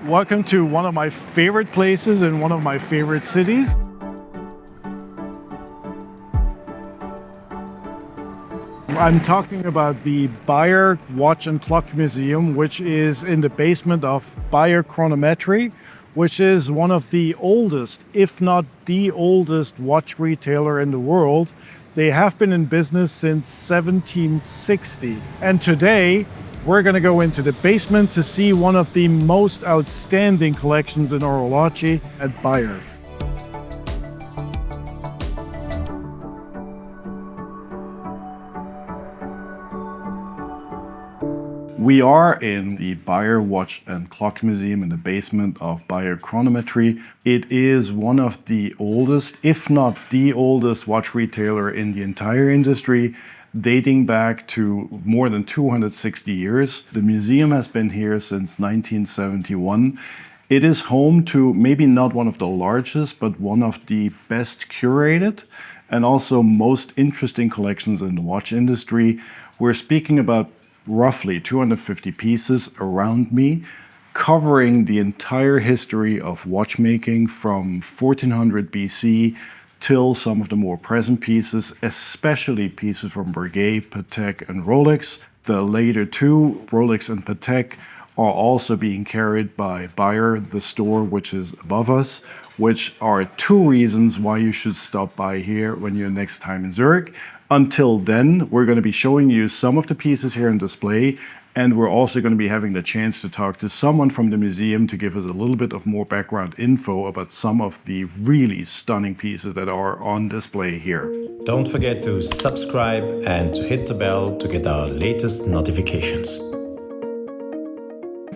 Welcome to one of my favorite places in one of my favorite cities. I'm talking about the Beyer Watch and Clock Museum, which is in the basement of Beyer Chronometrie, which is one of the oldest, if not the oldest, watch retailer in the world. They have been in business since 1760. And today, we're going to go into the basement to see one of the most outstanding collections in horology at Beyer. We are in the Beyer Watch and Clock Museum in the basement of Beyer Chronometrie. It is one of the oldest, if not the oldest, watch retailer in the entire industry, dating back to more than 260 years. The museum has been here since 1971. It is home to maybe not one of the largest, but one of the best curated and also most interesting collections in the watch industry. We're speaking about roughly 250 pieces around me, covering the entire history of watchmaking from 1400 BC till some of the more present pieces, especially pieces from Ruegger, Patek and Rolex. The later two, Rolex and Patek, are also being carried by Beyer, the store which is above us, which are two reasons why you should stop by here when you're next time in Zurich. Until then, we're going to be showing you some of the pieces here on display, and we're also going to be having the chance to talk to someone from the museum to give us a little bit of more background info about some of the really stunning pieces that are on display here. Don't forget to subscribe and to hit the bell to get our latest notifications.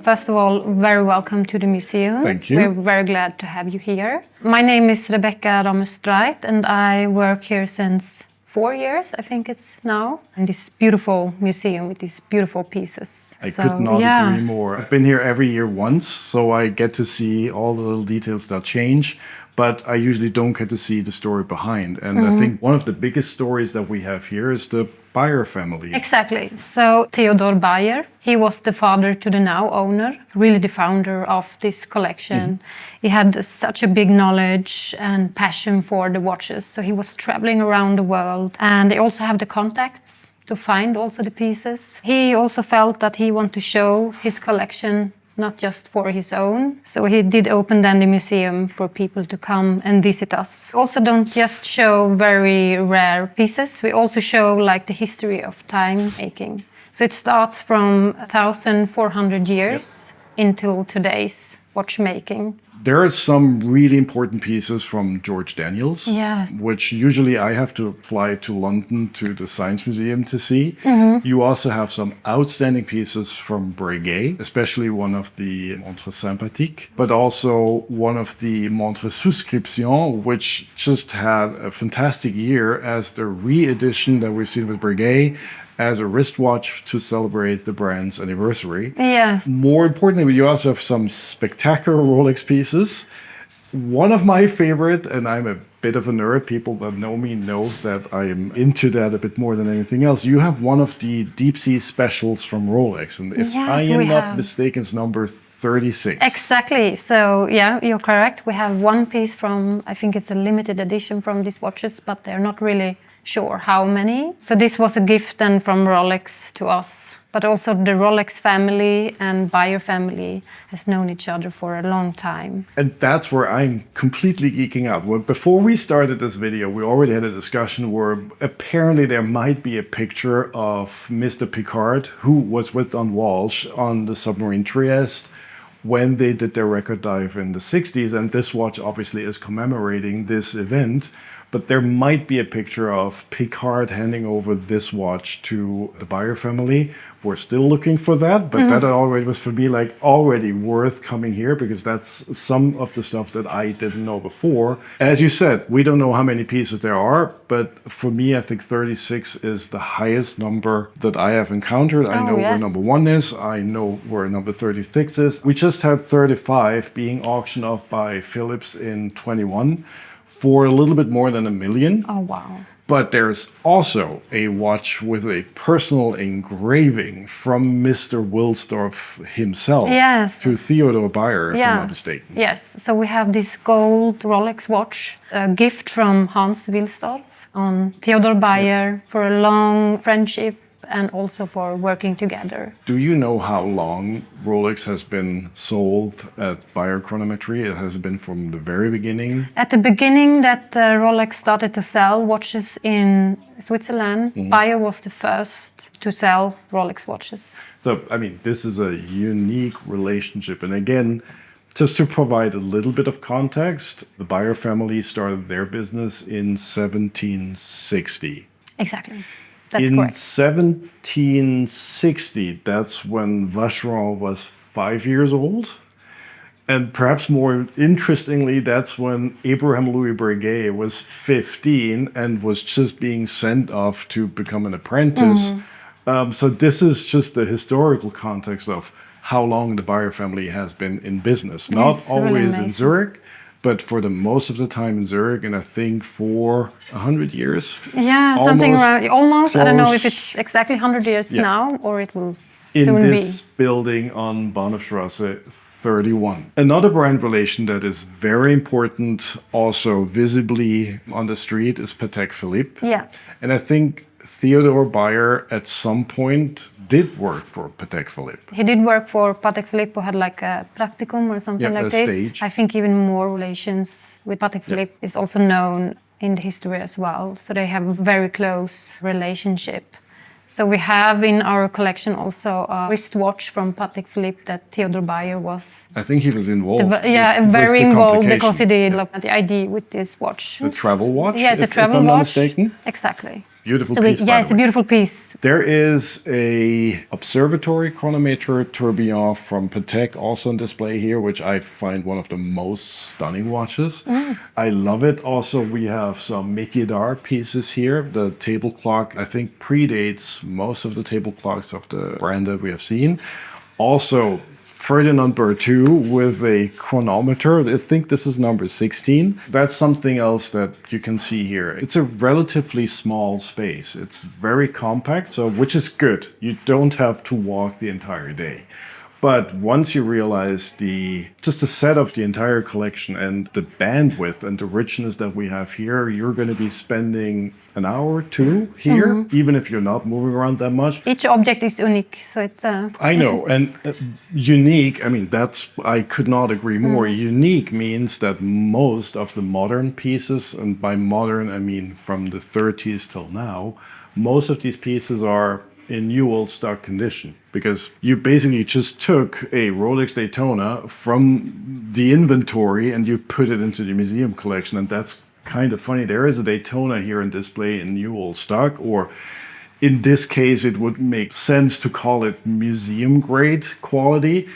First of all, very welcome to the museum. Thank you. We're very glad to have you here. My name is Rebecca Rammestreit and I work here since 4 years, I think it's now, in this beautiful museum with these beautiful pieces. I could not agree more. I've been here every year once, so I get to see all the little details that change, but I usually don't get to see the story behind. And I think one of the biggest stories that we have here is the Beyer family. Exactly. So Theodor Beyer, he was the father to the now owner, really the founder of this collection. He had such a big knowledge and passion for the watches. So he was traveling around the world, and they also have the contacts to find also the pieces. He also felt that he wanted to show his collection not just for his own. So he did open then the museum for people to come and visit us. We also don't just show very rare pieces, we also show like the history of time making. So it starts from 1,400 years until today's watchmaking. There are some really important pieces from George Daniels, which usually I have to fly to London to the Science Museum to see. You also have some outstanding pieces from Breguet, especially one of the Montres Sympathiques, but also one of the Montres Souscription, which just had a fantastic year as the re-edition that we've seen with Breguet, as a wristwatch to celebrate the brand's anniversary. Yes. More importantly, you also have some spectacular Rolex pieces. One of my favorite, and I'm a bit of a nerd, people that know me know that I'm into that a bit more than anything else. You have one of the deep sea specials from Rolex, and if I am not mistaken, it's number 36. Exactly. So yeah, you're correct. We have one piece from, I think it's a limited edition from these watches, but they're not really sure how many. So this was a gift then from Rolex to us. But also the Rolex family and Beyer family has known each other for a long time. And that's where I'm completely geeking out. Well, before we started this video, we already had a discussion where apparently there might be a picture of Mr. Picard, who was with Don Walsh on the submarine Trieste when they did their record dive in the 60s. And this watch obviously is commemorating this event. But there might be a picture of Picard handing over this watch to the Beyer family. We're still looking for that, but that already was for me like already worth coming here because that's some of the stuff that I didn't know before. As you said, we don't know how many pieces there are, but for me, I think 36 is the highest number that I have encountered. I know where number 1 is. I know where number 36 is. We just had 35 being auctioned off by Philips in 21. For a little bit more than $1 million. Oh, wow. But there's also a watch with a personal engraving from Mr. Wilsdorf himself Yes. to Theodor Beyer, if I'm not mistaken. Yes, so we have this gold Rolex watch, a gift from Hans Wilsdorf on Theodor Beyer for a long friendship and also for working together. Do you know how long Rolex has been sold at Beyer Chronometrie? It has been from the very beginning. At the beginning that Rolex started to sell watches in Switzerland, Beyer was the first to sell Rolex watches. So, I mean, this is a unique relationship. And again, just to provide a little bit of context, the Beyer family started their business in 1760. Exactly. That's in correct. 1760, that's when Vacheron was 5 years old. And perhaps more interestingly, that's when Abraham Louis Breguet was 15 and was just being sent off to become an apprentice. So this is just the historical context of how long the Beyer family has been in business. Not It's really always in amazing. Zurich, but for the most of the time in Zurich, and I think for 100 years. Yeah, something around almost. I don't know if close. it's exactly 100 years Yeah. now or it will In soon this building on Bahnhofstrasse 31. Another brand relation that is very important, also visibly on the street, is Patek Philippe. be. Yeah. And I think Theodor Beyer at some point did work for Patek Philippe. He did work for Patek Philippe, who had like a practicum or something Yeah, like a this. stage. I think even more relations with Patek Philippe is also known in the history as well. So they have a very close relationship. So we have in our collection also a wristwatch from Patek Philippe that Theodor Beyer was I think he was involved. with very the involved because he complication. did look at the ID with this watch. The travel watch, Yeah, it's a if travel I'm not watch. mistaken. Exactly. Beautiful So piece, by yeah, the it's a way. beautiful piece. There is a observatory chronometer tourbillon from Patek also on display here, which I find one of the most stunning watches. I love it. Also, we have some métier d'art pieces here. The table clock, I think, predates most of the table clocks of the brand that we have seen. Also, Ferdinand Berthoud with a chronometer. I think this is number 16. That's something else that you can see here. It's a relatively small space. It's very compact, so which is good. You don't have to walk the entire day. But once you realize just the set of the entire collection and the bandwidth and the richness that we have here, you're going to be spending an hour or two here, even if you're not moving around that much. Each object is unique, so it's I know, and unique, I mean, I could not agree more. Unique means that most of the modern pieces, and by modern, I mean from the 30s till now, most of these pieces are in new old stock condition, because you basically just took a Rolex Daytona from the inventory and you put it into the museum collection. And that's kind of funny. There is a Daytona here on display in new old stock, or in this case, it would make sense to call it museum grade quality.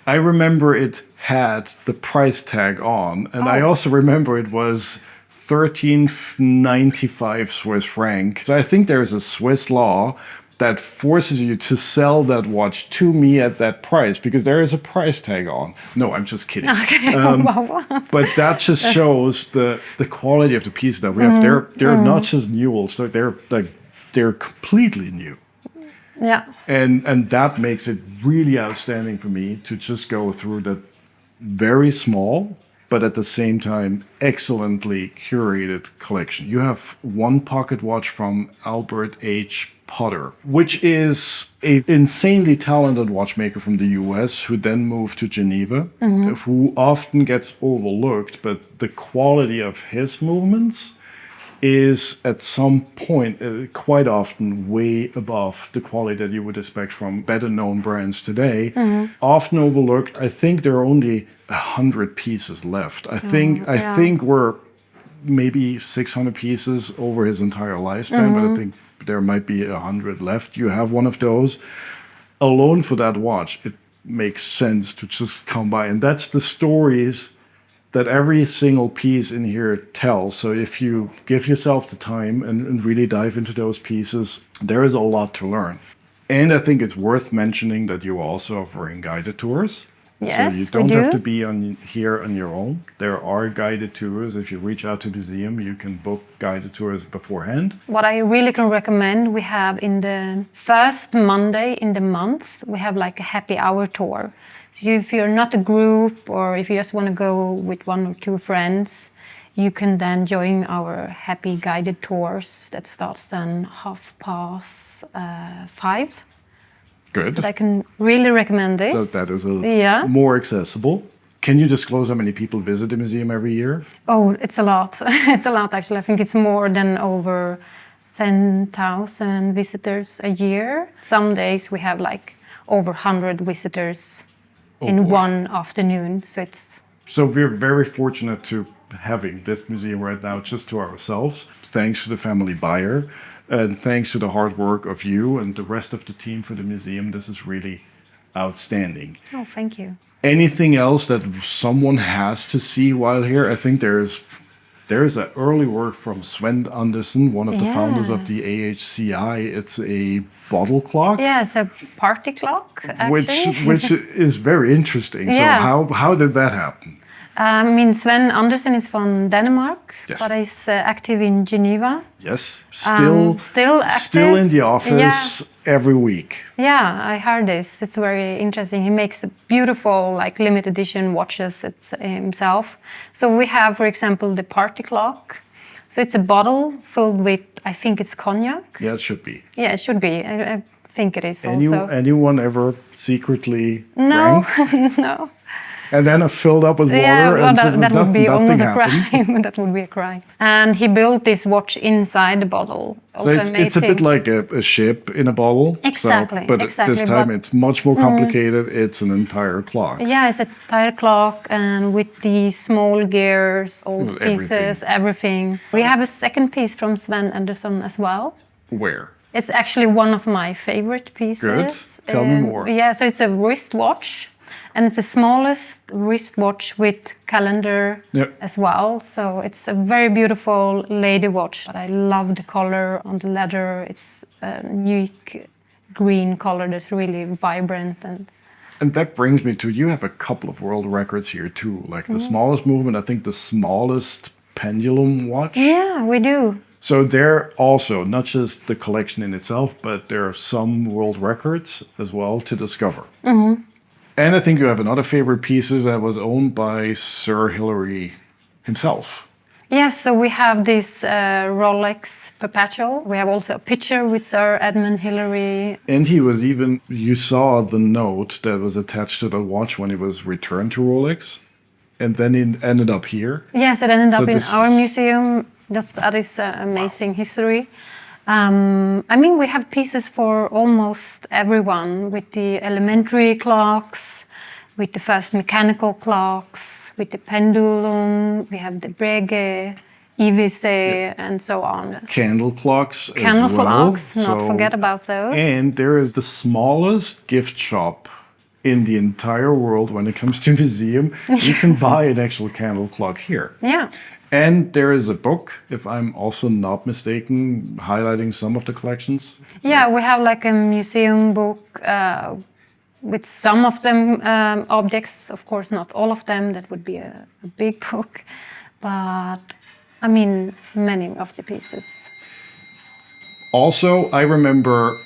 I remember it had the price tag on, and I also remember it was 13.95 Swiss franc. So I think there is a Swiss law that forces you to sell that watch to me at that price, because there is a price tag on. No, I'm just kidding. okay. Wow. But that just shows the quality of the pieces that we have. They're not just new old stock. They're completely new. Yeah. And that makes it really outstanding for me to just go through that very small, but at the same time, excellently curated collection. You have one pocket watch from Albert H. Potter, which is an insanely talented watchmaker from the US who then moved to Geneva, who often gets overlooked, but the quality of his movements is at some point quite often way above the quality that you would expect from better known brands today. Often overlooked. I think there are only 100 pieces left. I think we're maybe 600 pieces over his entire lifespan, but I think there might be 100 left. You have one of those. Alone for that watch, it makes sense to just come by. And that's the stories that every single piece in here tells. So if you give yourself the time and really dive into those pieces, there is a lot to learn. And I think it's worth mentioning that you're also offering guided tours. Yes, so you we don't do. have to be here on your own. There are guided tours. If you reach out to the museum, you can book guided tours beforehand. What I really can recommend, we have in the first Monday in the month, we have like a happy hour tour. So if you're not a group or if you just want to go with one or two friends, you can then join our happy guided tours that starts then 5:30. Good. So I can really recommend this. So that is Yeah. more accessible. Can you disclose how many people visit the museum every year? Oh, it's a lot. It's a lot, actually. I think it's more than over 10,000 visitors a year. Some days we have like over 100 visitors in boy. one afternoon. So we're very fortunate to having this museum right now just to ourselves, thanks to the family Beyer, and thanks to the hard work of you and the rest of the team for the museum. This is really outstanding. Oh, thank you. Anything else that someone has to see while here? I think there's an early work from Sven Andersen, one of the founders of the AHCI. It's a bottle clock. Yeah, it's a party clock, actually. Which is very interesting. Yeah. So how did that happen? I mean, Sven Andersen is from Denmark, Yes. but is active in Geneva. Yes, still active. still in the office every week. Yeah, I heard this. It's very interesting. He makes beautiful, like limited edition watches himself. So we have, for example, the party clock. So it's a bottle filled with, I think it's cognac. Yeah, it should be. Yeah, it should be. I think it is also. Anyone ever secretly No, drank? no. And then filled up with water Yeah, well, and that would be nothing almost a happened. crime. That would be a crime. And he built this watch inside the bottle. So it's a bit like a ship in a bottle. Exactly, But exactly, this time but- it's much more complicated. It's an entire clock. Yeah, it's a tire clock and with the small gears, old With pieces, everything. We have a second piece from Sven Andersen as well. Where? It's actually one of my favorite pieces. Good. Tell me more. Yeah, so it's a wristwatch. And it's the smallest wristwatch with calendar Yep. as well. So it's a very beautiful lady watch. But I love the color on the leather. It's a unique green color that's really vibrant. And that brings me to, you have a couple of world records here too. Like the smallest movement, I think the smallest pendulum watch. Yeah, we do. So there also, not just the collection in itself, but there are some world records as well to discover. And I think you have another favorite piece that was owned by Sir Hilary himself. Yes, so we have this Rolex Perpetual. We have also a picture with Sir Edmund Hillary. And he was even, you saw the note that was attached to the watch when it was returned to Rolex. And then it ended up here. Yes, it ended So up in this our is- museum. That is amazing history. I mean, we have pieces for almost everyone with the elementary clocks, with the first mechanical clocks, with the pendulum. We have the Ruegger, EVC, and so on. Candle clocks Candle as well. clocks, not forget about those. And there is the smallest gift shop in the entire world when it comes to museum. You can buy an actual candle clock here. Yeah. And there is a book, if I'm also not mistaken, highlighting some of the collections. Yeah, we have like a museum book with some of them objects. Of course, not all of them. That would be a big book. But, I mean, many of the pieces. Also, I remember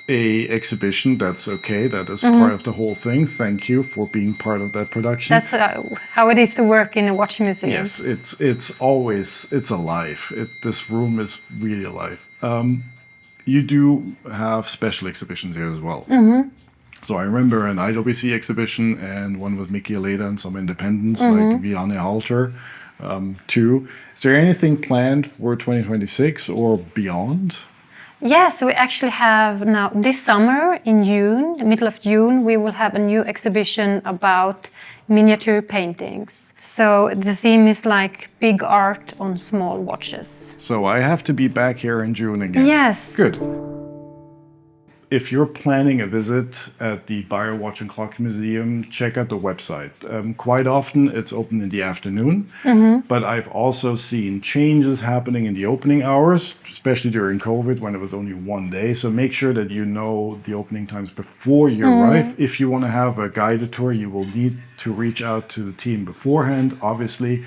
a exhibition, that's okay, that is part of the whole thing. Thank you for being part of that production. That's how it is to work in a watch museum. Yes, it's always, it's alive. This room is really alive. You do have special exhibitions here as well. So I remember an IWC exhibition and one with Mickey Aleda and some independents like Vianne Halter too. Is there anything planned for 2026 or beyond? Yes, we actually have now, this summer in June, the middle of June, we will have a new exhibition about miniature paintings. So the theme is like big art on small watches. So I have to be back here in June again. Yes. Good. if you're planning a visit at the Beyer Watch and Clock Museum, check out the website. Quite often it's open in the afternoon, but I've also seen changes happening in the opening hours, especially during COVID when it was only one day. So make sure that you know the opening times before you arrive. If you want to have a guided tour, you will need to reach out to the team beforehand, obviously.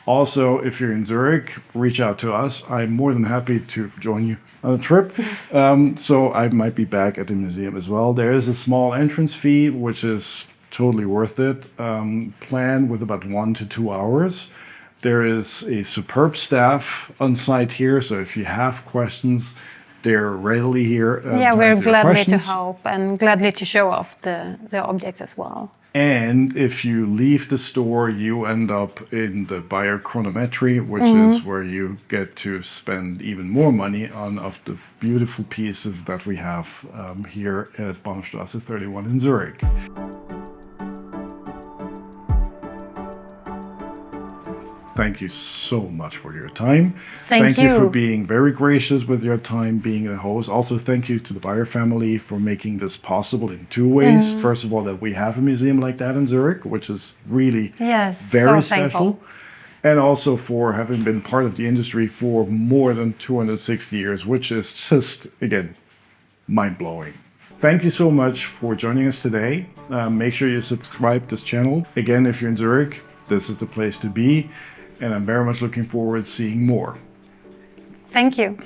Also, if you're in Zurich, reach out to us. I'm more than happy to join you on a trip. So I might be back at the museum as well. There is a small entrance fee, which is totally worth it. Plan with about 1 to 2 hours. There is a superb staff on site here. So if you have questions, they're readily here. Yeah, we're gladly to help and gladly to show off the objects as well. And if you leave the store, you end up in the Beyer Chronometrie, which is where you get to spend even more money on of the beautiful pieces that we have here at Bahnhofstrasse 31 in Zurich. Thank you so much for your time. Thank you you for being very gracious with your time, being a host. Also, thank you to the Beyer family for making this possible in 2 ways. First of all, that we have a museum like that in Zurich, which is really very special. And also for having been part of the industry for more than 260 years, which is just, again, mind-blowing. Thank you so much for joining us today. Make sure you subscribe to this channel. Again, if you're in Zurich, this is the place to be. And I'm very much looking forward to seeing more. Thank you.